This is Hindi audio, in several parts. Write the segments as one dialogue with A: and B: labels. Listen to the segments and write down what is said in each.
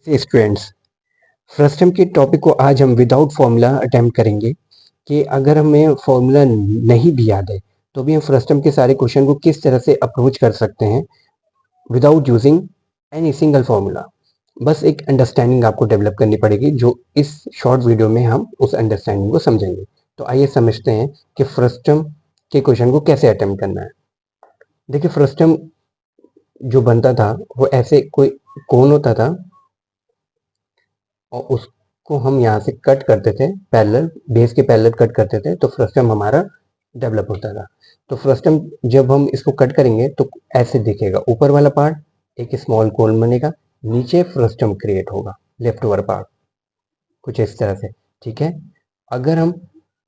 A: स्टूडेंट्स, फ्रस्टम के टॉपिक को आज हम विदाउट फॉर्मूला अटेम्प्ट करेंगे कि अगर हमें फॉर्मूला नहीं भी याद है तो भी हम फ्रस्टम के सारे क्वेश्चन को किस तरह से अप्रोच कर सकते हैं without using any single formula. बस एक अंडरस्टैंडिंग आपको डेवलप करनी पड़ेगी, जो इस शॉर्ट वीडियो में हम उस अंडरस्टैंडिंग को समझेंगे। तो आइए समझते हैं कि फ्रस्टम के क्वेश्चन को कैसे अटेम्प्ट करना है। देखिए, फ्रस्टम जो बनता था वो ऐसे कोई कोन होता था और उसको हम यहाँ से कट करते थे, पैरेलल बेस के पैरेलल कट करते थे, तो फ्रस्टम हमारा डेवलप होता था। तो फ्रस्टम जब हम इसको कट करेंगे तो ऐसे दिखेगा, ऊपर वाला पार्ट एक स्मॉल कोन बनेगा, नीचे फ्रस्टम क्रिएट होगा, लेफ्ट ओवर पार्ट कुछ इस तरह से। ठीक है, अगर हम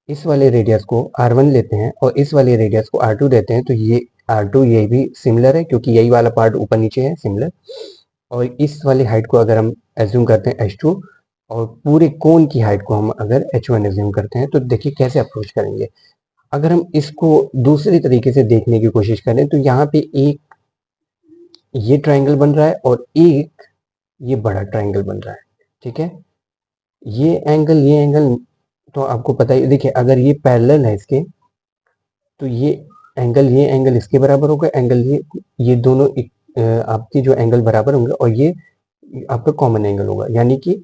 A: इस वाले रेडियस को R1 लेते हैं और इस वाले रेडियस को R2 देते हैं तो ये R2 ये भी सिमिलर है क्योंकि यही वाला पार्ट ऊपर नीचे है, सिमिलर। और इस वाली हाइट को अगर हम एज्यूम करते हैं H2 और पूरे कोन की हाइट को हम अगर H1 एज्यूम करते हैं तो देखिए कैसे अप्रोच करेंगे। अगर हम इसको दूसरी तरीके से देखने की कोशिश करें तो यहाँ पे एक ये ट्राइंगल बन रहा है और एक ये बड़ा ट्राइंगल बन रहा है। ठीक है, ये एंगल तो आपको पता ही, देखिए अगर ये पैरेलल है इसके तो ये एंगल इसके बराबर होगा, एंगल ये दोनों आपकी जो एंगल बराबर होंगे और ये आपका कॉमन एंगल होगा, यानी कि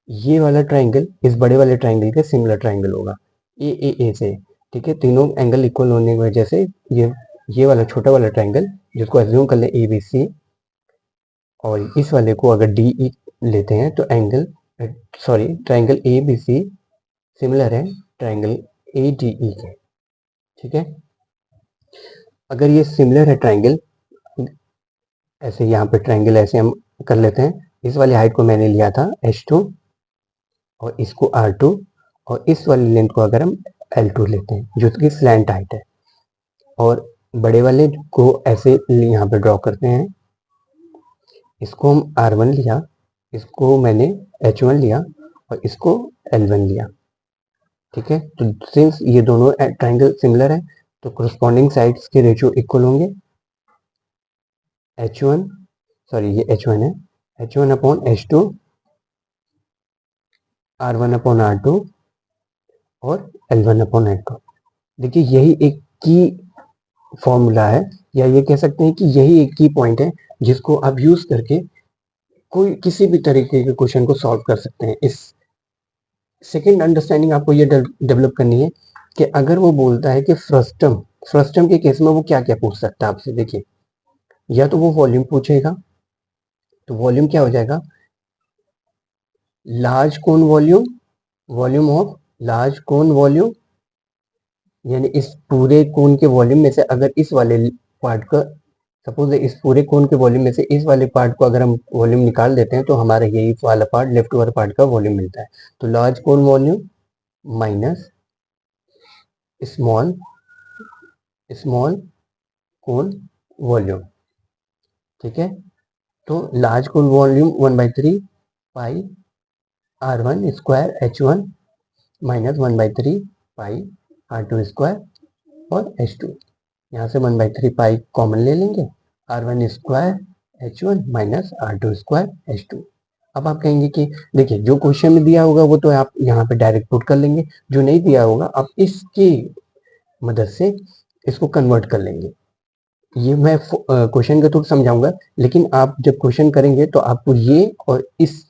A: ये वाला ट्राइंगल इस बड़े वाले ट्राइंगल के सिमिलर ट्राइंगल होगा ए से। ठीक है, तीनों एंगल इक्वल होने की वजह से ये वाला छोटा वाला ट्राइंगल जिसको एज्यूम कर ले ए बी सी, और इस वाले को अगर डी ई लेते हैं तो triangle A B C similar है ट्राइंगल ए डी ई के। ठीक है, अगर ये सिमिलर है ट्राइंगल, ऐसे यहाँ पे ट्राइंगल ऐसे हम कर लेते हैं, इस वाली हाइट को मैंने लिया था H2 और इसको R2 और इस वाली लेंथ को अगर हम L2 लेते हैं जो कि स्लैंट हाइट है, और बड़े वाले को ऐसे यहाँ पे ड्रॉ करते हैं, इसको हम R1 लिया, इसको मैंने H1 लिया और इसको L1 लिया। ठीक है, तो सिंस ये दोनों ट्राइंगल सिमिलर है तो कोरस्पॉन्डिंग साइड्स के रेशियो इक्वल होंगे। ये H1 है, H1 upon H2, R1 upon R2 और L1 अपॉन L2। देखिए यही एक की फॉर्मूला है, या ये कह सकते हैं कि यही एक की पॉइंट है जिसको आप यूज करके कोई किसी भी तरीके के क्वेश्चन को सॉल्व कर सकते हैं। इस सेकेंड अंडरस्टैंडिंग आपको ये डेवलप करनी है कि अगर वो बोलता है कि फ्रस्टम के केस में वो क्या क्या पूछ सकता है आपसे। देखिए, या तो वो वॉल्यूम पूछेगा, तो वॉल्यूम क्या हो जाएगा, large cone volume of large cone volume, यानी इस पूरे कोन के वॉल्यूम में से अगर इस वाले पार्ट का, सपोज इस पूरे कोन के वॉल्यूम में से इस वाले पार्ट को अगर हम वॉल्यूम निकाल देते हैं तो हमारा यही वाला पार्ट लेफ्ट ओवर पार्ट का वॉल्यूम मिलता है। तो लार्ज कोन वॉल्यूम माइनस स्मॉल कोन वॉल्यूम। ठीक है, तो लार्ज कोन वॉल्यूम 1/3 पाई R1 स्क्वायर H1 माइनस 1/3 पाई R2 स्क्वायर और H2। यहाँ से 1/3 पाई कॉमन ले लेंगे, R1 square H1 minus R2 square H2। अब आप कहेंगे कि देखिए जो क्वेश्चन में दिया होगा वो तो आप यहाँ पे डायरेक्ट पुट कर लेंगे, जो नहीं दिया होगा आप इसकी मदद से इसको कन्वर्ट कर लेंगे। ये मैं क्वेश्चन के थ्रू समझाऊंगा, लेकिन आप जब क्वेश्चन करेंगे तो आपको ये और इस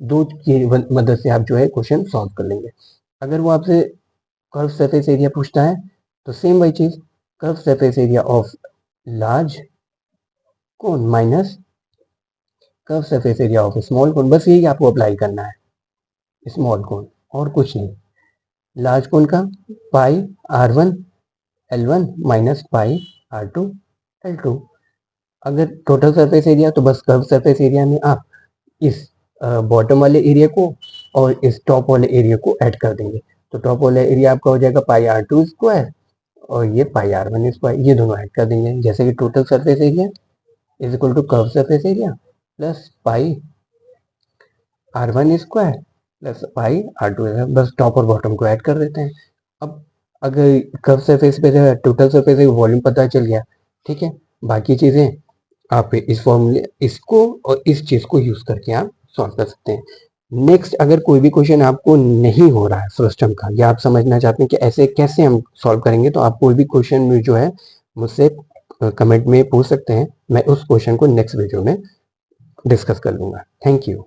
A: दो की मदद से आप जो है क्वेश्चन सॉल्व कर लेंगे। अगर वो आपसे कर्व सरफेस एरिया पूछता है तो सेम वही चीज, curve surface area of large cone minus curve surface area of small cone, बस यही आपको अप्लाई करना है, स्मॉल कोन और कुछ नहीं। लार्ज कोन का पाई R1 L1 minus pi R2 L2। अगर टोटल सरफेस एरिया तो बस कर्व सरफेस एरिया में आप इस बॉटम वाले एरिया को और इस टॉप वाले एरिया को ऐड कर देंगे, तो टॉप वाला एरिया आपका हो जाएगा पाई R2 स्क्वायर और ये पाई R1 स्क्वायर, ये दोनों ऐड कर देंगे, जैसे कि total surface area is equal to curve surface area plus pi R1 square plus pi R2, बस टॉप और बॉटम को ऐड कर देते हैं। अब अगर कर्व सरफेस पे टोटल सरफेस वॉल्यूम पता चल गया, ठीक है, बाकी चीजें आप इस फॉर्मूले इसको और इस चीज को यूज करके आप सॉल्व कर सकते हैं। नेक्स्ट, अगर कोई भी क्वेश्चन आपको नहीं हो रहा है फ्रस्टम का, या आप समझना चाहते हैं कि ऐसे कैसे हम सॉल्व करेंगे, तो आप कोई भी क्वेश्चन में जो है मुझसे कमेंट में पूछ सकते हैं। मैं उस क्वेश्चन को नेक्स्ट वीडियो में डिस्कस कर लूंगा। Thank you.